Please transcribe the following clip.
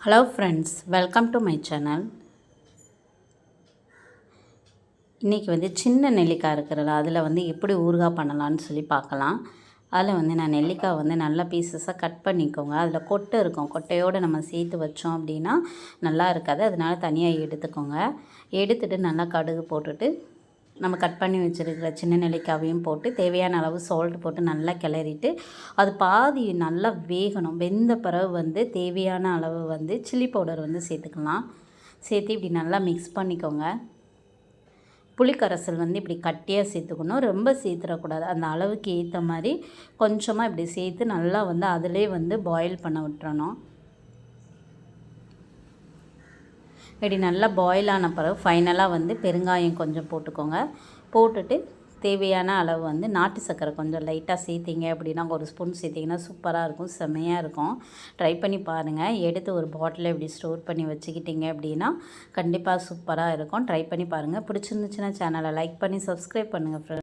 Hello friends, welcome to my channel. இன்றைக்கி சின்ன நெல்லிக்காய் இருக்கிறல அதில் எப்படி ஊறுகாய் பண்ணலான்னு சொல்லி பார்க்கலாம். அதில் நான் நெல்லிக்காய் நல்ல பீசஸாக கட் பண்ணிக்கோங்க. அதில் கொட்டை இருக்கும், கொட்டையோடு நம்ம சேர்த்து வச்சோம் அப்படின்னா நல்லா இருக்காது. அதனால தனியாக எடுத்துக்கோங்க. எடுத்துகிட்டு நல்லா கடுகு போட்டுட்டு நம்ம கட் பண்ணி வச்சுருக்கிற சின்ன நெல்லிக்காவையும் போட்டு தேவையான அளவு சால்ட் போட்டு நல்லா கிளறிட்டு அது பாதி நல்லா வேகணும். வெந்த பிறகு தேவையான அளவு சில்லி பவுடர் சேர்த்துக்கலாம். சேர்த்து இப்படி நல்லா மிக்ஸ் பண்ணிக்கோங்க. புளிக்கரைசல் இப்படி கட்டியாக சேர்த்துக்கணும், ரொம்ப சேர்த்துடக்கூடாது. அந்த அளவுக்கு ஏற்ற மாதிரி கொஞ்சமாக இப்படி சேர்த்து நல்லா அதிலே பாயில் பண்ண விட்டுறணும். இப்படி நல்லா பாயில் ஆன பிறகு ஃபைனலாக பெருங்காயம் கொஞ்சம் போட்டுக்கோங்க. போட்டுட்டு தேவையான அளவு நாட்டு சர்க்கரை கொஞ்சம் லைட்டாக சேர்த்திங்க அப்படின்னா ஒரு ஸ்பூன் சேர்த்திங்கன்னா சூப்பராக இருக்கும், செம்மையாக இருக்கும். ட்ரை பண்ணி பாருங்கள். எடுத்து ஒரு பாட்டிலில் இப்படி ஸ்டோர் பண்ணி வச்சுக்கிட்டிங்க அப்படின்னா கண்டிப்பாக சூப்பராக இருக்கும். ட்ரை பண்ணி பாருங்கள். பிடிச்சிருந்துச்சுன்னா சேனலை லைக் பண்ணி சப்ஸ்கிரைப் பண்ணுங்கள் ஃப்ரெண்ட்ஸ்.